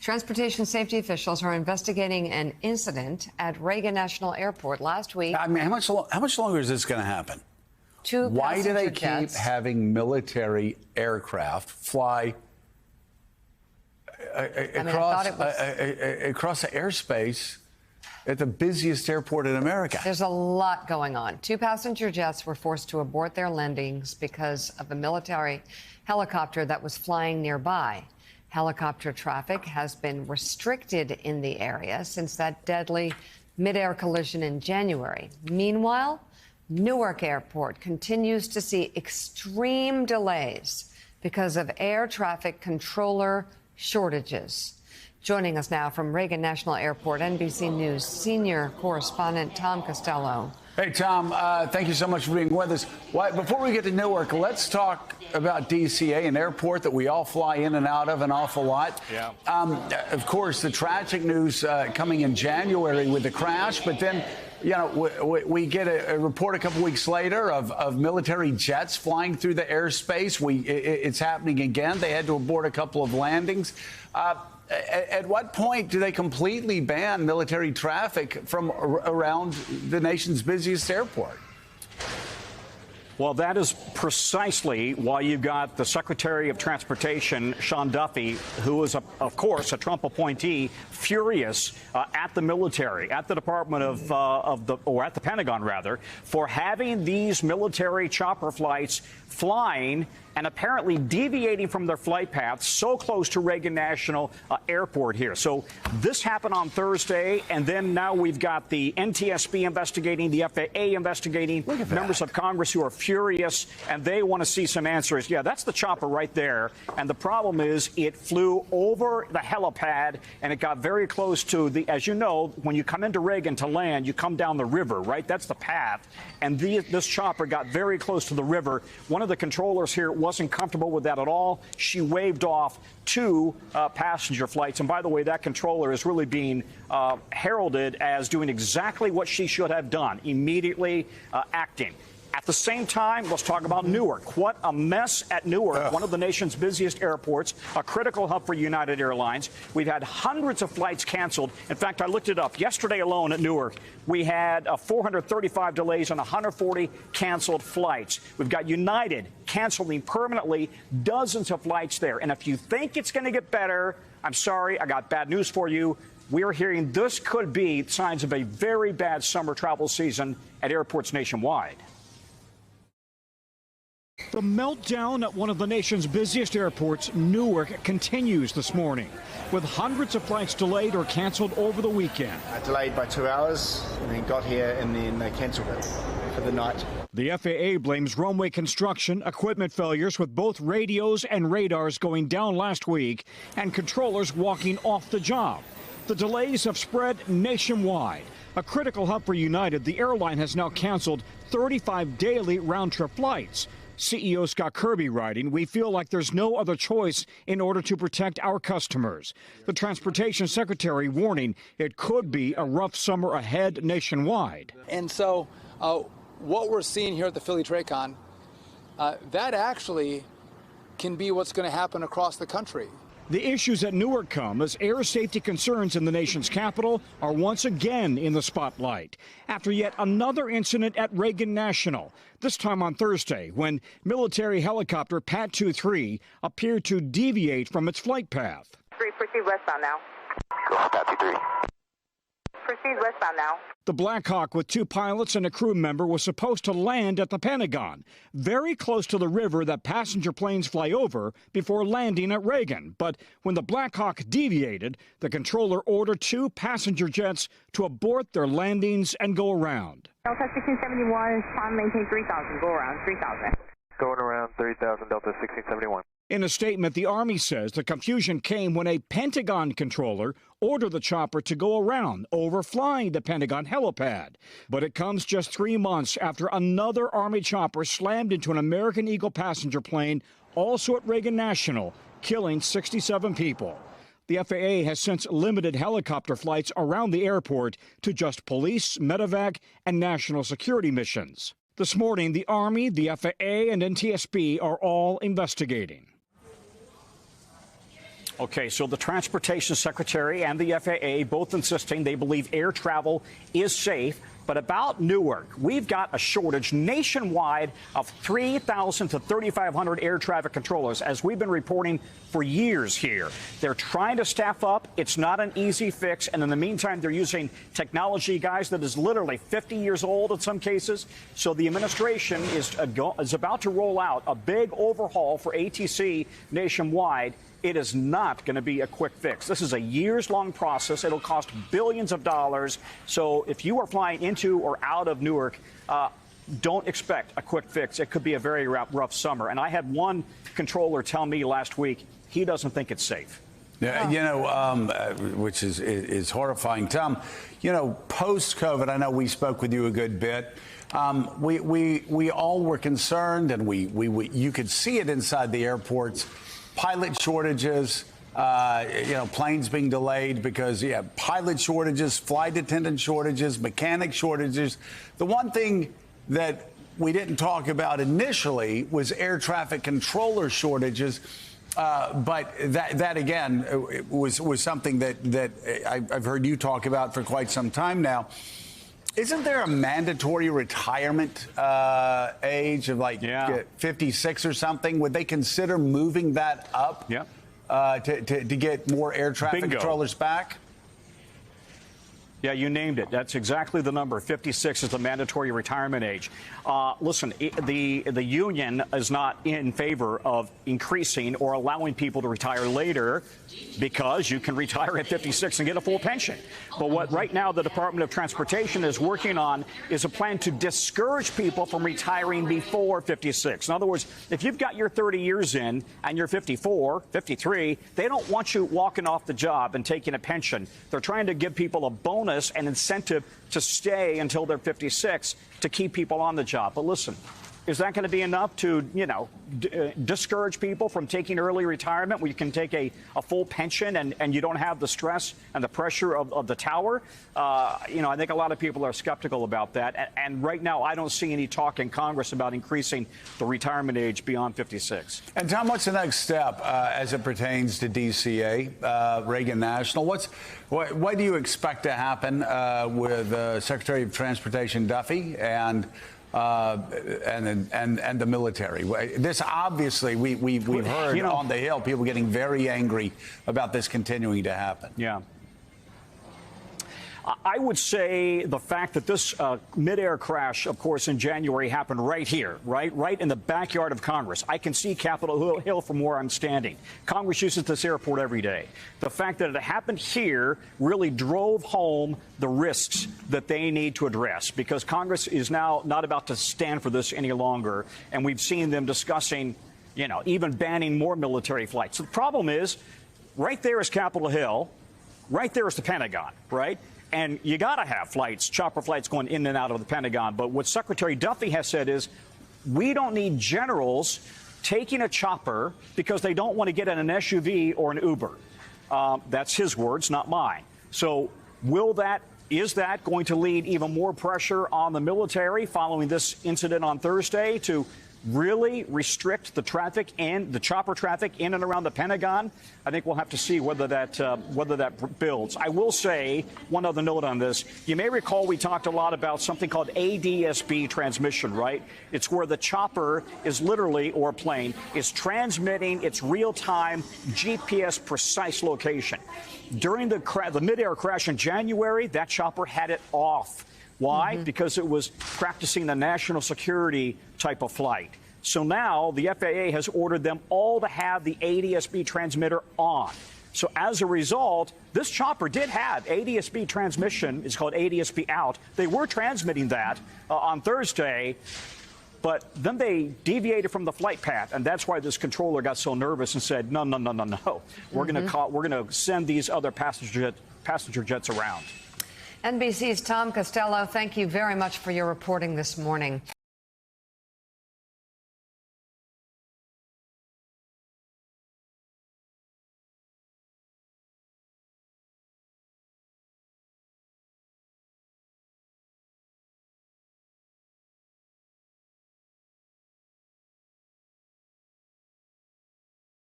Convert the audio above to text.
Transportation safety officials are investigating an incident at Reagan National Airport last week. I mean, how much longer is this going to happen? Why do they keep having military aircraft fly across the airspace at the busiest airport in America? There's a lot going on. 2 passenger jets were forced to abort their landings because of a military helicopter that was flying nearby. Helicopter traffic has been restricted in the area since that deadly mid-air collision in January. Meanwhile, Newark Airport continues to see extreme delays because of air traffic controller shortages. Joining us now from Reagan National Airport, NBC News senior correspondent Tom Costello. Hey, Tom, thank you so much for being with us. Before we get to Newark, let's talk about DCA, an airport that we all fly in and out of an awful lot. Yeah. Of course, the tragic news coming in January with the crash, but then, you know, we get a report a couple weeks later of military jets flying through the airspace. It's happening again. They had to abort a couple of landings. At what point do they completely ban military traffic from around the nation's busiest airport? Well, that is precisely why you've got the Secretary of Transportation, Sean Duffy, who is, of course, a Trump appointee, furious at the military, at the Department at the Pentagon, rather, for having these military chopper flights flying and apparently deviating from their flight paths so close to Reagan National Airport here. So this happened on Thursday, and then now we've got the NTSB investigating, the FAA investigating, members of Congress who are furious, and they want to see some answers. Yeah, that's the chopper right there. And the problem is it flew over the helipad, and it got very close to the, as you know, when you come into Reagan to land, you come down the river, right? That's the path. And this chopper got very close to the river. One of the controllers here wasn't comfortable with that at all. She waved off 2 passenger flights. And by the way, that controller is really being heralded as doing exactly what she should have done, immediately acting. At the same time, let's talk about Newark. What a mess at Newark, one of the nation's busiest airports, a critical hub for United Airlines. We've had hundreds of flights canceled. In fact, I looked it up. Yesterday alone at Newark, we had 435 delays and 140 canceled flights. We've got United canceling permanently dozens of flights there. And if you think it's going to get better, I'm sorry, I got bad news for you. We are hearing this could be signs of a very bad summer travel season at airports nationwide. The meltdown at one of the nation's busiest airports, Newark, continues this morning, with hundreds of flights delayed or canceled over the weekend. Delayed by 2 hours, and then got here and then they canceled it for the night. The FAA blames runway construction, equipment failures with both radios and radars going down last week, and controllers walking off the job. The delays have spread nationwide. A critical hub for United, the airline has now canceled 35 daily round-trip flights. CEO Scott Kirby writing, "We feel like there's no other choice in order to protect our customers." The Transportation Secretary warning it could be a rough summer ahead nationwide. And so what we're seeing here at the Philly TRACON, that actually can be what's going to happen across the country. The issues at Newark come as air safety concerns in the nation's capital are once again in the spotlight after yet another incident at Reagan National, this time on Thursday when military helicopter Pat 23 appeared to deviate from its flight path. Proceed westbound now. Go ahead, Pat 23. Proceed westbound now. The Black Hawk with 2 pilots and a crew member was supposed to land at the Pentagon, very close to the river that passenger planes fly over before landing at Reagan. But when the Black Hawk deviated, the controller ordered 2 passenger jets to abort their landings and go around. Delta 1671, climb maintain 3000, go around 3000. Going around 3000, Delta 1671. In a statement, the Army says the confusion came when a Pentagon controller ordered the chopper to go around, overflying the Pentagon helipad. But it comes just 3 months after another Army chopper slammed into an American Eagle passenger plane, also at Reagan National, killing 67 people. The FAA has since limited helicopter flights around the airport to just police, medevac, and national security missions. This morning, the Army, the FAA, and NTSB are all investigating. Okay, so the Transportation Secretary and the FAA both insisting they believe air travel is safe. But about Newark, we've got a shortage nationwide of 3,000 to 3,500 air traffic controllers, as we've been reporting for years here. They're trying to staff up. It's not an easy fix. And in the meantime, they're using technology, guys, that is literally 50 years old in some cases. So the administration is about to roll out a big overhaul for ATC nationwide. It is not going to be a quick fix. This is a years-long process. It'll cost billions of dollars. So if you are flying into or out of Newark, don't expect a quick fix. It could be a very rough summer. And I had one controller tell me last week he doesn't think it's safe. Yeah, you know, which is horrifying. Tom, you know, post-COVID, I know we spoke with you a good bit. We all were concerned, and you could see it inside the airports. Pilot shortages, you know, planes being delayed because, yeah, pilot shortages, flight attendant shortages, mechanic shortages. The one thing that we didn't talk about initially was air traffic controller shortages. But that again was something that I've heard you talk about for quite some time now. Isn't there a mandatory retirement age of like 56 or something? Would they consider moving that up to get more air traffic controllers back? Yeah, you named it. That's exactly the number. 56 is the mandatory retirement age. Listen, the union is not in favor of increasing or allowing people to retire later because you can retire at 56 and get a full pension. But what right now the Department of Transportation is working on is a plan to discourage people from retiring before 56. In other words, if you've got your 30 years in and you're 54, 53, they don't want you walking off the job and taking a pension. They're trying to give people a bonus and incentive to stay until they're 56 to keep people on the job. But listen, is that going to be enough to, you know, discourage people from taking early retirement where you can take a full pension and you don't have the stress and the pressure of the tower? You know, I think a lot of people are skeptical about that. And right now, I don't see any talk in Congress about increasing the retirement age beyond 56. And Tom, what's the next step as it pertains to DCA, Reagan National? What do you expect to happen with Secretary of Transportation Duffy and the military? This obviously we've heard, you know, on the Hill, people getting very angry about this continuing to happen. Yeah. I would say the fact that this midair crash, of course, in January happened right here, right in the backyard of Congress. I can see Capitol Hill from where I'm standing. Congress uses this airport every day. The fact that it happened here really drove home the risks that they need to address, because Congress is now not about to stand for this any longer. And we've seen them discussing, you know, even banning more military flights. So the problem is, right there is Capitol Hill. Right there is the Pentagon, right? And you got to have flights, chopper flights going in and out of the Pentagon. But what Secretary Duffy has said is we don't need generals taking a chopper because they don't want to get in an SUV or an Uber. That's his words, not mine. So is that going to lead even more pressure on the military following this incident on Thursday to really restrict the traffic and the chopper traffic in and around the Pentagon? I think we'll have to see whether that builds. I will say one other note on this. You may recall we talked a lot about something called ADS-B transmission, right? It's where the chopper is literally, or a plane, is transmitting its real-time GPS precise location. During the midair crash in January, that chopper had it off. Why? Because it was practicing the national security type of flight. So now the FAA has ordered them all to have the ADS-B transmitter on. So as a result, this chopper did have ADS-B transmission. It's called ADS-B out. They were transmitting that on Thursday, but then they deviated from the flight path, and that's why this controller got so nervous and said, no. We're going to send these other passenger jets around. NBC's Tom Costello, thank you very much for your reporting this morning.